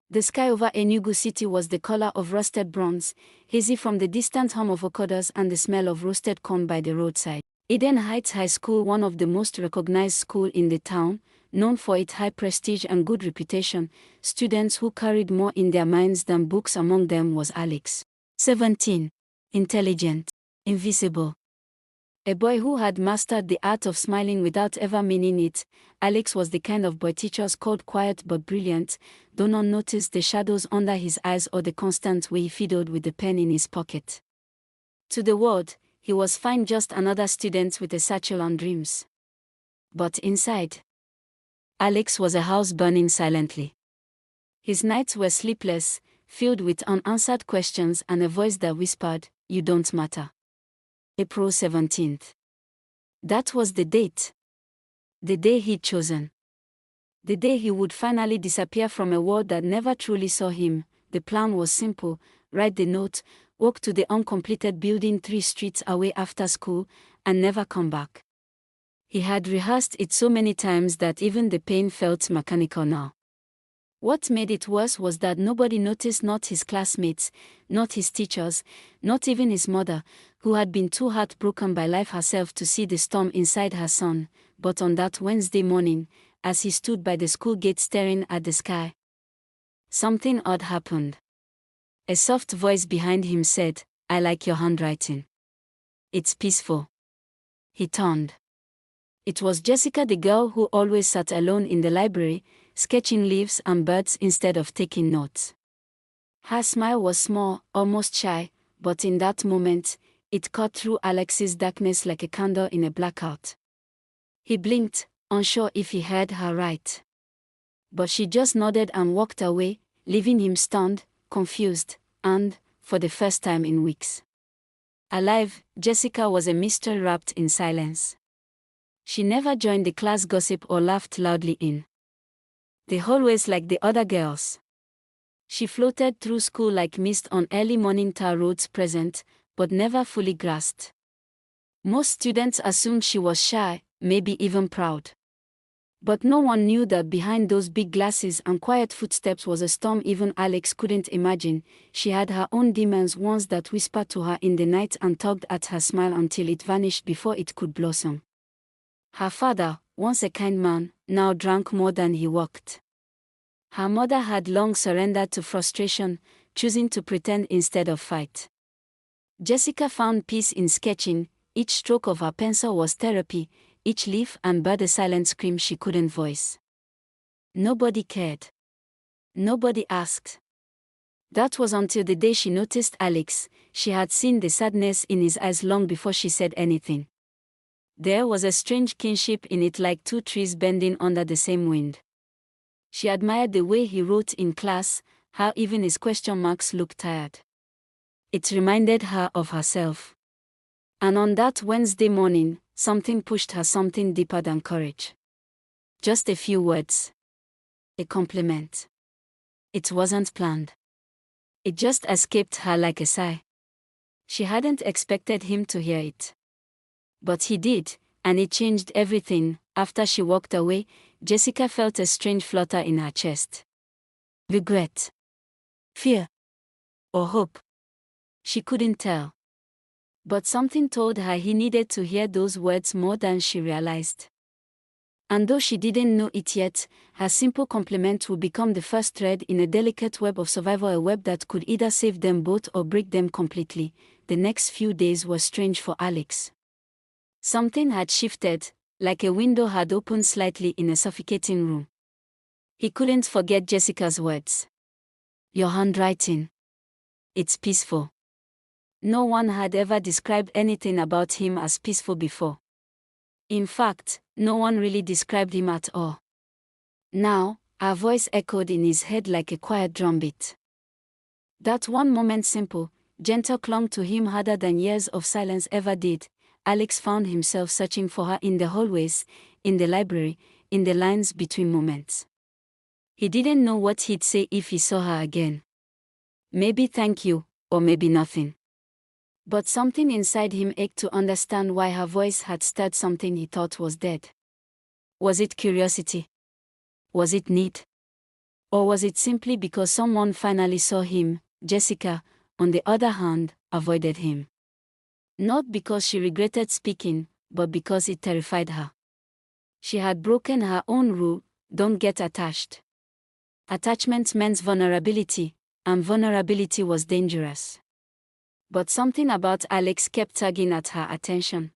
The sky over Enugu City was the color of rusted bronze, hazy from the distant hum of okaders and the smell of roasted corn by the roadside. Eden Heights High School, one of the most recognized schools in the town, known for its high prestige and good reputation, students who carried more in their minds than books. Among them was Alex. 17. Intelligent. Invisible. A boy who had mastered the art of smiling without ever meaning it, Alex was the kind of boy teachers called quiet but brilliant, though none noticed the shadows under his eyes or the constant way he fiddled with the pen in his pocket. To the world, he was fine, just another student with a satchel and dreams. But inside, Alex was a house burning silently. His nights were sleepless, filled with unanswered questions and a voice that whispered, "You don't matter." April 17th. That was the date. The day he'd chosen. The day he would finally disappear from a world that never truly saw him. The plan was simple: write the note, walk to the uncompleted building 3 streets away after school, and never come back. He had rehearsed it so many times that even the pain felt mechanical now. What made it worse was that nobody noticed, not his classmates, not his teachers, not even his mother, who had been too heartbroken by life herself to see the storm inside her son. But on that Wednesday morning, as he stood by the school gate staring at the sky, something odd happened. A soft voice behind him said, "I like your handwriting. It's peaceful." He turned. It was Jessica, the girl who always sat alone in the library, sketching leaves and birds instead of taking notes. Her smile was small, almost shy, but in that moment, it cut through Alex's darkness like a candle in a blackout. He blinked, unsure if he heard her right. But she just nodded and walked away, leaving him stunned, confused, and, for the first time in weeks, alive. Jessica was a mystery wrapped in silence. She never joined the class gossip or laughed loudly in the hallways like the other girls. She floated through school like mist on early morning tar roads, present, but never fully grasped. Most students assumed she was shy, maybe even proud. But no one knew that behind those big glasses and quiet footsteps was a storm even Alex couldn't imagine. She had her own demons, ones that whispered to her in the night and tugged at her smile until it vanished before it could blossom. Her father, once a kind man, now drank more than he worked. Her mother had long surrendered to frustration, choosing to pretend instead of fight. Jessica found peace in sketching. Each stroke of her pencil was therapy, each leaf and bird a silent scream she couldn't voice. Nobody cared. Nobody asked. That was until the day she noticed Alex. She had seen the sadness in his eyes long before she said anything. There was a strange kinship in it, like 2 trees bending under the same wind. She admired the way he wrote in class, how even his question marks looked tired. It reminded her of herself. And on that Wednesday morning, something pushed her, something deeper than courage. Just a few words. A compliment. It wasn't planned. It just escaped her like a sigh. She hadn't expected him to hear it. But he did, and it changed everything. After she walked away, Jessica felt a strange flutter in her chest. Regret. Fear. Or hope. She couldn't tell. But something told her he needed to hear those words more than she realized. And though she didn't know it yet, her simple compliment would become the first thread in a delicate web of survival, a web that could either save them both or break them completely. The next few days were strange for Alex. Something had shifted, like a window had opened slightly in a suffocating room. He couldn't forget Jessica's words. "Your handwriting. It's peaceful." No one had ever described anything about him as peaceful before. In fact, no one really described him at all. Now, her voice echoed in his head like a quiet drumbeat. That one moment, simple, gentle, clung to him harder than years of silence ever did. Alex found himself searching for her in the hallways, in the library, in the lines between moments. He didn't know what he'd say if he saw her again. Maybe thank you, or maybe nothing. But something inside him ached to understand why her voice had stirred something he thought was dead. Was it curiosity? Was it need? Or was it simply because someone finally saw him? Jessica, on the other hand, avoided him. Not because she regretted speaking, but because it terrified her. She had broken her own rule: don't get attached. Attachment meant vulnerability, and vulnerability was dangerous. But something about Alex kept tugging at her attention.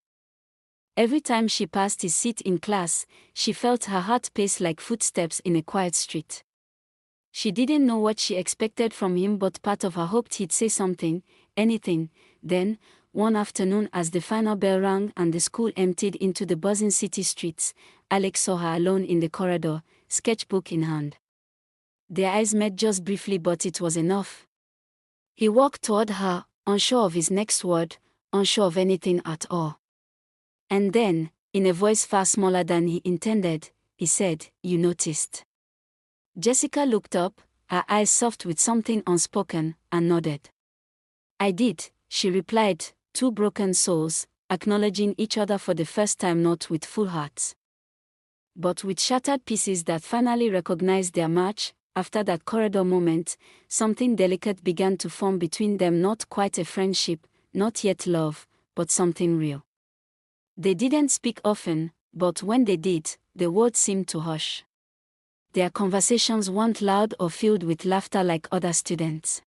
Every time she passed his seat in class, she felt her heart pace like footsteps in a quiet street. She didn't know what she expected from him, but part of her hoped he'd say something, anything. Then, one afternoon as the final bell rang and the school emptied into the buzzing city streets, Alex saw her alone in the corridor, sketchbook in hand. Their eyes met just briefly, but it was enough. He walked toward her, unsure of his next word, unsure of anything at all. And then, in a voice far smaller than he intended, he said, "You noticed." Jessica looked up, her eyes soft with something unspoken, and nodded. "I did," she replied, two broken souls, acknowledging each other for the first time, not with full hearts, but with shattered pieces that finally recognized their match. After that corridor moment, something delicate began to form between them, not quite a friendship, not yet love, but something real. They didn't speak often, but when they did, the words seemed to hush. Their conversations weren't loud or filled with laughter like other students.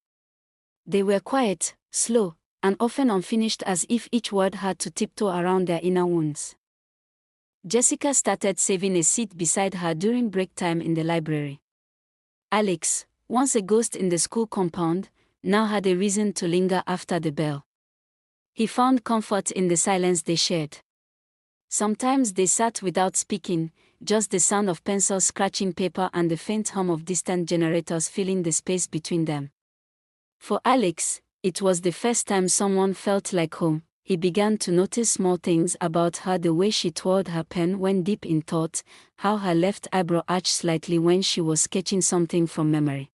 They were quiet, slow, and often unfinished, as if each word had to tiptoe around their inner wounds. Jessica started saving a seat beside her during break time in the library. Alex, once a ghost in the school compound, now had a reason to linger after the bell. He found comfort in the silence they shared. Sometimes they sat without speaking, just the sound of pencils scratching paper and the faint hum of distant generators filling the space between them. For Alex, it was the first time someone felt like home. He began to notice small things about her: the way she twirled her pen when deep in thought, how her left eyebrow arched slightly when she was sketching something from memory.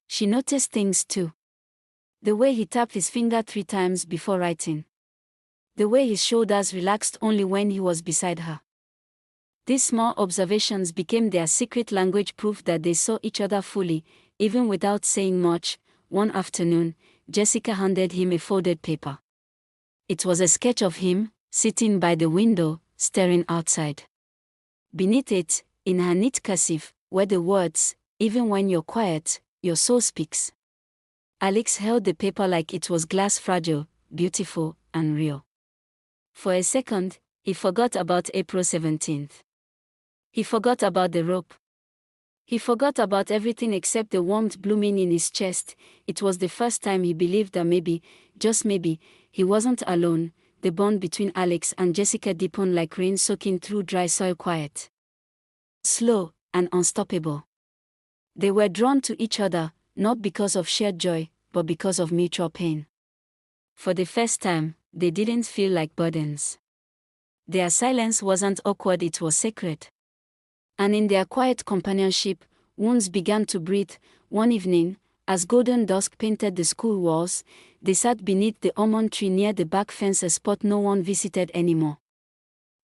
She noticed things too. The way he tapped his finger 3 times before writing. The way his shoulders relaxed only when he was beside her. These small observations became their secret language, proof that they saw each other fully, even without saying much. One afternoon, Jessica handed him a folded paper. It was a sketch of him, sitting by the window, staring outside. Beneath it, in her neat cursive, were the words, "Even when you're quiet, your soul speaks." Alex held the paper like it was glass, fragile, beautiful, and real. For a second, he forgot about April 17th. He forgot about the rope. He forgot about everything except the warmth blooming in his chest. It was the first time he believed that maybe, just maybe, he wasn't alone. The bond between Alex and Jessica deepened like rain soaking through dry soil, quiet, slow, and unstoppable. They were drawn to each other, not because of shared joy, but because of mutual pain. For the first time, they didn't feel like burdens. Their silence wasn't awkward, it was sacred. And in their quiet companionship, wounds began to breathe. One evening, as golden dusk painted the school walls, they sat beneath the almond tree near the back fence, a spot no one visited anymore.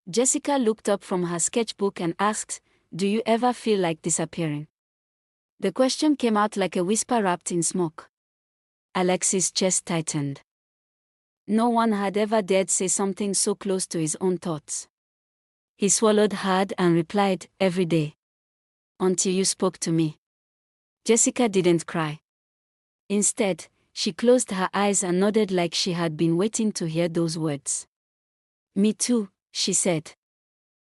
Jessica looked up from her sketchbook and asked, "Do you ever feel like disappearing?" The question came out like a whisper wrapped in smoke. Alex's chest tightened. No one had ever dared say something so close to his own thoughts. He swallowed hard and replied, "Every day. Until you spoke to me." Jessica didn't cry. Instead, she closed her eyes and nodded like she had been waiting to hear those words. "Me too," she said.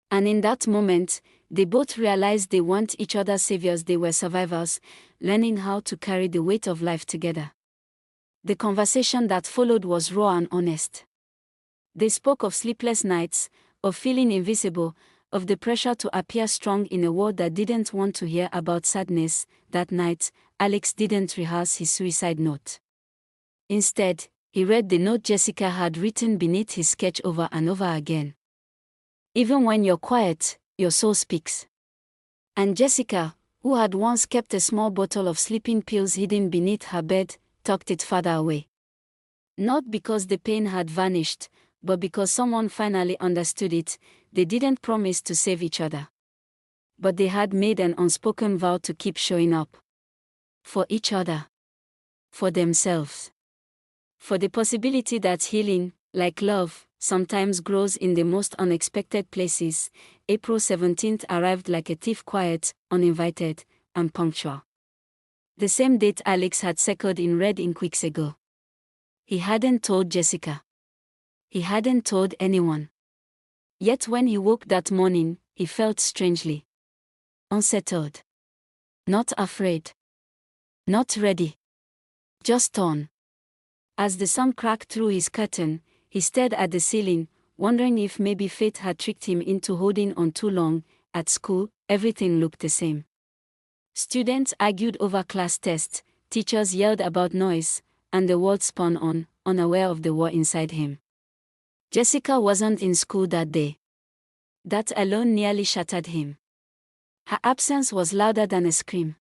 And in that moment, they both realized they weren't each other's saviors, they were survivors, learning how to carry the weight of life together. The conversation that followed was raw and honest. They spoke of sleepless nights, of feeling invisible, of the pressure to appear strong in a world that didn't want to hear about sadness. That night, Alex didn't rehearse his suicide note. Instead, he read the note Jessica had written beneath his sketch over and over again. "Even when you're quiet, your soul speaks." And Jessica, who had once kept a small bottle of sleeping pills hidden beneath her bed, tucked it farther away. Not because the pain had vanished, but because someone finally understood it. They didn't promise to save each other. but they had made an unspoken vow to keep showing up. For each other. For themselves. For the possibility that healing, like love, sometimes grows in the most unexpected places. April 17th arrived like a thief, quiet, uninvited, and punctual. The same date Alex had circled in red ink weeks ago. He hadn't told Jessica. He hadn't told anyone. Yet when he woke that morning, he felt strangely unsettled. Not afraid. Not ready. Just torn. As the sun cracked through his curtain, he stared at the ceiling, wondering if maybe fate had tricked him into holding on too long. At school, everything looked the same. Students argued over class tests, teachers yelled about noise, and the world spun on, unaware of the war inside him. Jessica wasn't in school that day. That alone nearly shattered him. Her absence was louder than a scream.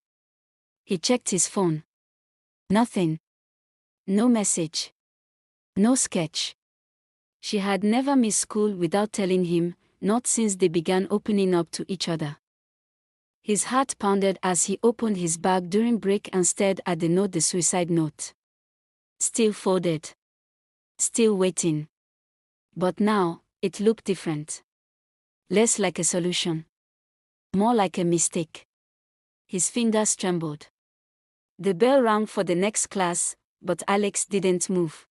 He checked his phone. Nothing. No message. No sketch. She had never missed school without telling him, not since they began opening up to each other. His heart pounded as he opened his bag during break and stared at the suicide note. Still folded. Still waiting. But now, it looked different. Less like a solution. More like a mistake. His fingers trembled. The bell rang for the next class, but Alex didn't move.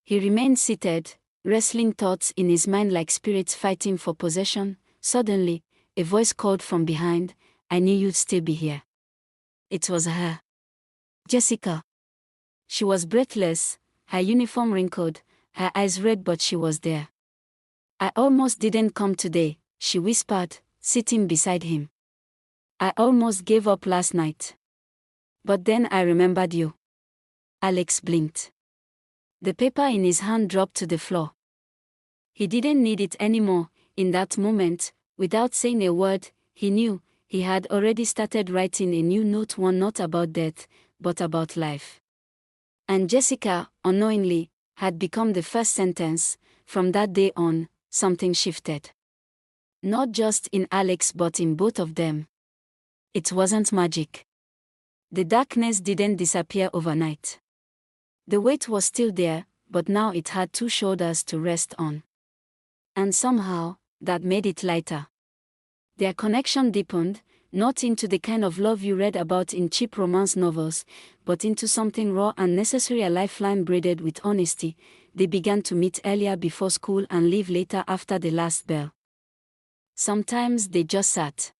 He remained seated, wrestling thoughts in his mind like spirits fighting for possession. Suddenly, a voice called from behind, "I knew you'd still be here." It was her. Jessica. She was breathless, her uniform wrinkled, her eyes red, but she was there. "I almost didn't come today," she whispered, sitting beside him. "I almost gave up last night. But then I remembered you." Alex blinked. The paper in his hand dropped to the floor. He didn't need it anymore. In that moment, without saying a word, he knew he had already started writing a new note, one not about death, but about life. And Jessica, unknowingly, had become the first sentence. From that day on, something shifted. Not just in Alex but in both of them. It wasn't magic. The darkness didn't disappear overnight. The weight was still there, but now it had two shoulders to rest on. And somehow, that made it lighter. Their connection deepened, not into the kind of love you read about in cheap romance novels, but into something raw and necessary, a lifeline braided with honesty. They began to meet earlier before school and leave later after the last bell. Sometimes they just sat.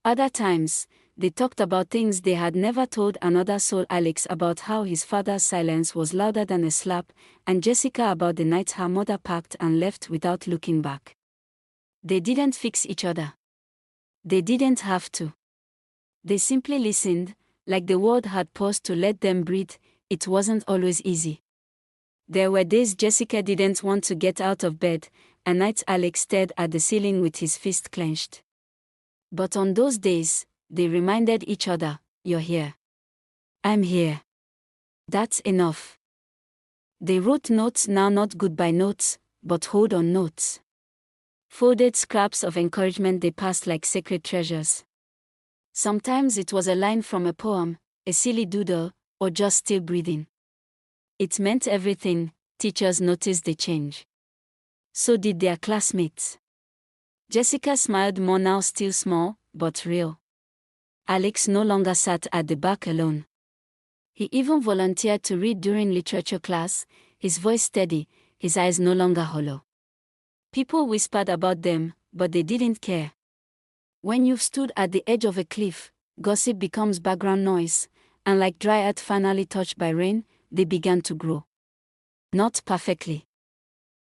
Other times, they talked about things they had never told another soul. Alex about how his father's silence was louder than a slap, and Jessica about the night her mother packed and left without looking back. They didn't fix each other. They didn't have to. They simply listened, like the world had paused to let them breathe. It wasn't always easy. There were days Jessica didn't want to get out of bed, and nights Alex stared at the ceiling with his fist clenched. But on those days, they reminded each other, "You're here. I'm here. That's enough." They wrote notes, now not goodbye notes, but hold on notes. Folded scraps of encouragement they passed like sacred treasures. Sometimes it was a line from a poem, a silly doodle, or just still breathing. It meant everything. Teachers noticed the change. So did their classmates. Jessica smiled more now, still small, but real. Alex no longer sat at the back alone. He even volunteered to read during literature class, his voice steady, his eyes no longer hollow. People whispered about them, but they didn't care. When you've stood at the edge of a cliff, gossip becomes background noise, and like dry earth finally touched by rain, they began to grow. Not perfectly.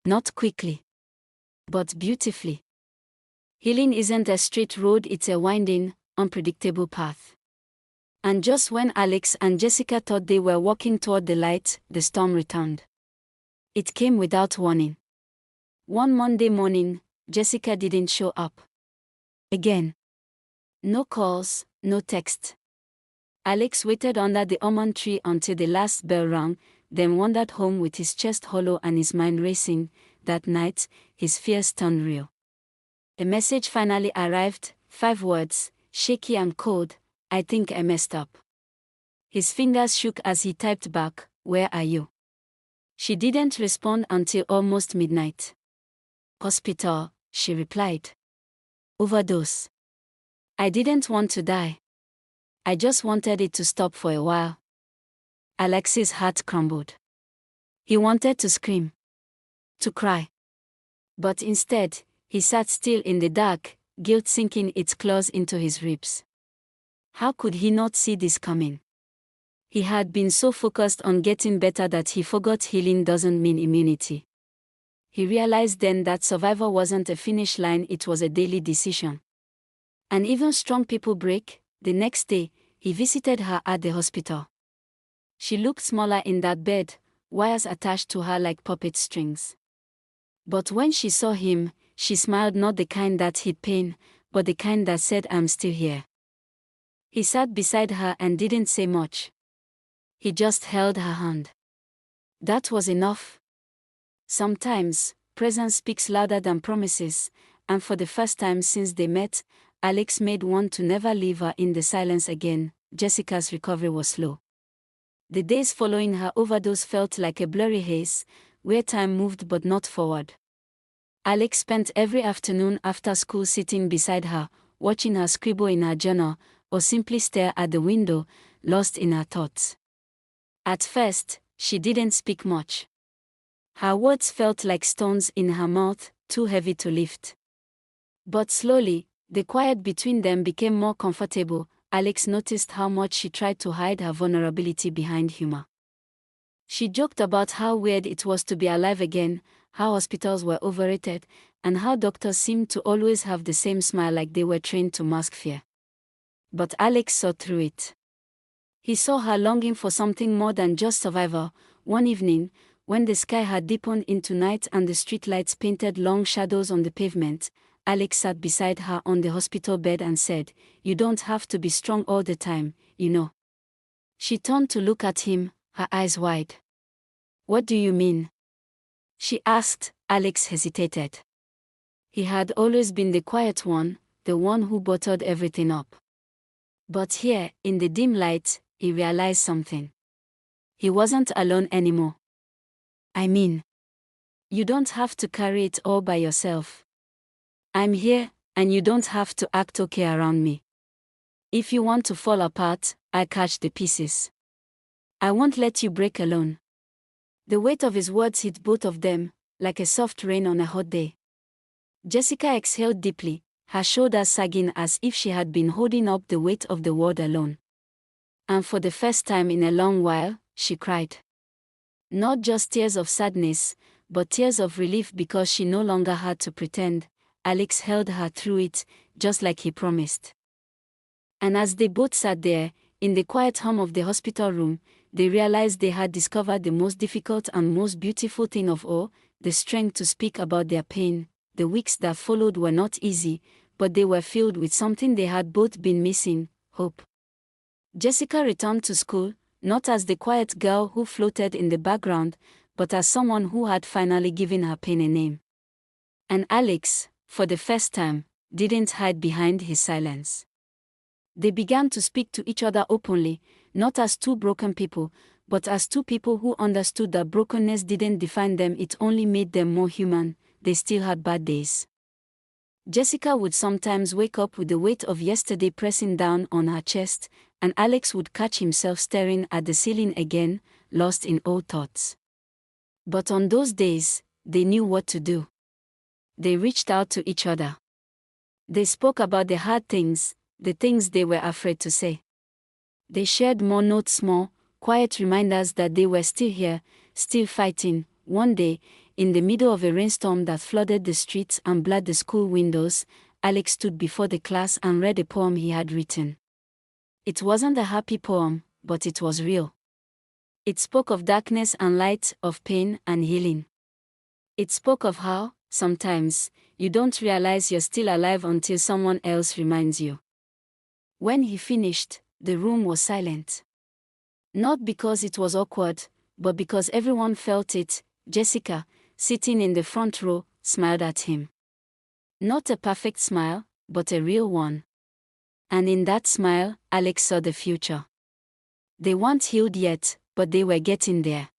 Not quickly. But beautifully. Healing isn't a straight road, it's a winding, unpredictable path. And just when Alex and Jessica thought they were walking toward the light, the storm returned. It came without warning. One Monday morning, Jessica didn't show up. Again. No calls, no text. Alex waited under the almond tree until the last bell rang, then wandered home with his chest hollow and his mind racing. That night, his fears turned real. A message finally arrived, 5 words, shaky and cold, "I think I messed up." His fingers shook as he typed back, "Where are you?" She didn't respond until almost midnight. "Hospital," she replied. "Overdose. I didn't want to die. I just wanted it to stop for a while." Alex's heart crumbled. He wanted to scream, to cry. But instead, he sat still in the dark, guilt sinking its claws into his ribs. How could he not see this coming? He had been so focused on getting better that he forgot healing doesn't mean immunity. He realized then that survival wasn't a finish line, it was a daily decision. And even strong people break. The next day, he visited her at the hospital. She looked smaller in that bed, wires attached to her like puppet strings. But when she saw him, she smiled, not the kind that hid pain, but the kind that said, "I'm still here." He sat beside her and didn't say much. He just held her hand. That was enough. Sometimes, presence speaks louder than promises, and for the first time since they met, Alex made one to never leave her in the silence again. Jessica's recovery was slow. The days following her overdose felt like a blurry haze, where time moved but not forward. Alex spent every afternoon after school sitting beside her, watching her scribble in her journal, or simply stare at the window, lost in her thoughts. At first, she didn't speak much. Her words felt like stones in her mouth, too heavy to lift. But slowly, the quiet between them became more comfortable. Alex noticed how much she tried to hide her vulnerability behind humor. She joked about how weird it was to be alive again, how hospitals were overrated, and how doctors seemed to always have the same smile, like they were trained to mask fear. But Alex saw through it. He saw her longing for something more than just survival. One evening, when the sky had deepened into night and the streetlights painted long shadows on the pavement, Alex sat beside her on the hospital bed and said, "You don't have to be strong all the time, you know." She turned to look at him, her eyes wide. "What do you mean?" she asked. Alex hesitated. He had always been the quiet one, the one who bottled everything up. But here, in the dim light, he realized something. He wasn't alone anymore. "I mean, you don't have to carry it all by yourself. I'm here, and you don't have to act okay around me. If you want to fall apart, I'll catch the pieces. I won't let you break alone." The weight of his words hit both of them, like a soft rain on a hot day. Jessica exhaled deeply, her shoulders sagging as if she had been holding up the weight of the world alone. And for the first time in a long while, she cried. Not just tears of sadness, but tears of relief, because she no longer had to pretend. Alex held her through it, just like he promised. And as they both sat there, in the quiet hum of the hospital room, they realized they had discovered the most difficult and most beautiful thing of all, the strength to speak about their pain. The weeks that followed were not easy, but they were filled with something they had both been missing: hope. Jessica returned to school, not as the quiet girl who floated in the background, but as someone who had finally given her pain a name. And Alex, for the first time, didn't hide behind his silence. They began to speak to each other openly, not as two broken people, but as two people who understood that brokenness didn't define them, it only made them more human. They still had bad days. Jessica would sometimes wake up with the weight of yesterday pressing down on her chest, and Alex would catch himself staring at the ceiling again, lost in old thoughts. But on those days, they knew what to do. They reached out to each other. They spoke about the hard things, the things they were afraid to say. They shared more notes, more quiet reminders that they were still here, still fighting. One day, in the middle of a rainstorm that flooded the streets and blurred the school windows, Alex stood before the class and read a poem he had written. It wasn't a happy poem, but it was real. It spoke of darkness and light, of pain and healing. It spoke of how, sometimes, you don't realize you're still alive until someone else reminds you. When he finished, the room was silent. Not because it was awkward, but because everyone felt it. Jessica, sitting in the front row, smiled at him. Not a perfect smile, but a real one. And in that smile, Alex saw the future. They weren't healed yet, but they were getting there.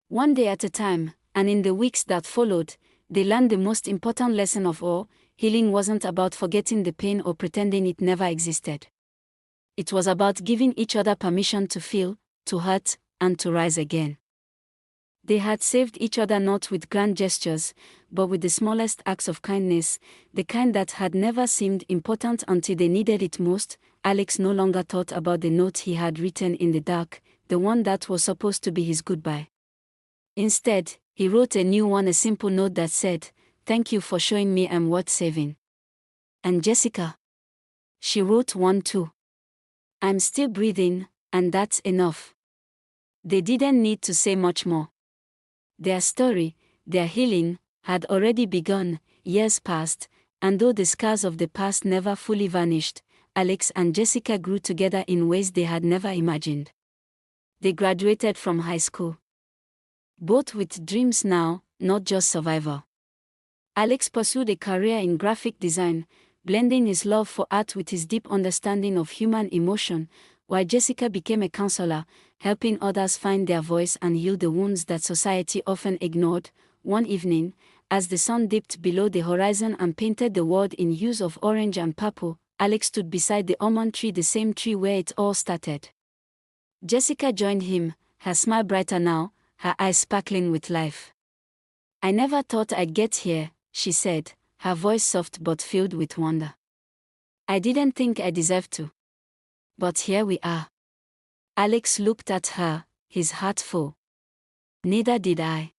One day at a time, and in the weeks that followed, they learned the most important lesson of all: healing wasn't about forgetting the pain or pretending it never existed. It was about giving each other permission to feel, to hurt, and to rise again. They had saved each other not with grand gestures, but with the smallest acts of kindness, the kind that had never seemed important until they needed it most. Alex no longer thought about the note he had written in the dark, the one that was supposed to be his goodbye. Instead, he wrote a new one, a simple note that said, "Thank you for showing me I'm worth saving." And Jessica? She wrote one too. "I'm still breathing, and that's enough." They didn't need to say much more. Their story, their healing, had already begun. Years passed, and though the scars of the past never fully vanished, Alex and Jessica grew together in ways they had never imagined. They graduated from high school. Both with dreams now, not just survival. Alex pursued a career in graphic design, blending his love for art with his deep understanding of human emotion, while Jessica became a counselor, helping others find their voice and heal the wounds that society often ignored. One evening, as the sun dipped below the horizon and painted the world in hues of orange and purple, Alex stood beside the almond tree, the same tree where it all started. Jessica joined him, her smile brighter now, her eyes sparkling with life. "I never thought I'd get here," she said, her voice soft but filled with wonder. "I didn't think I deserved to. But here we are." Alex looked at her, his heart full. "Neither did I.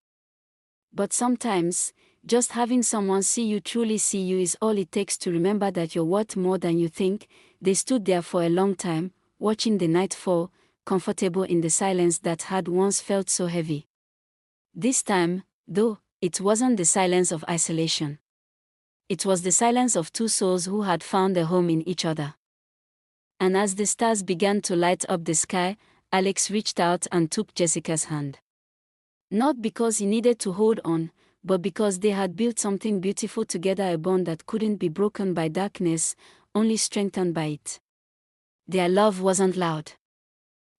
But sometimes, just having someone see you, truly see you, is all it takes to remember that you're worth more than you think." They stood there for a long time, watching the night fall, comfortable in the silence that had once felt so heavy. This time, though, it wasn't the silence of isolation. It was the silence of two souls who had found a home in each other. And as the stars began to light up the sky, Alex reached out and took Jessica's hand. Not because he needed to hold on, but because they had built something beautiful together, a bond that couldn't be broken by darkness, only strengthened by it. Their love wasn't loud.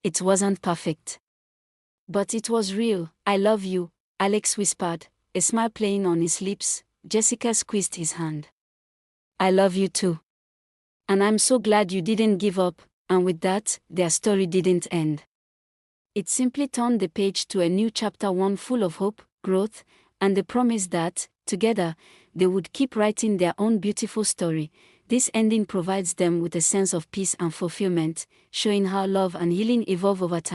It wasn't perfect. But it was real. "I love you," Alex whispered, a smile playing on his lips. Jessica squeezed his hand. "I love you too. And I'm so glad you didn't give up." And with that, their story didn't end. It simply turned the page to a new chapter, one full of hope, growth, and the promise that, together, they would keep writing their own beautiful story. This ending provides them with a sense of peace and fulfillment, showing how love and healing evolve over time.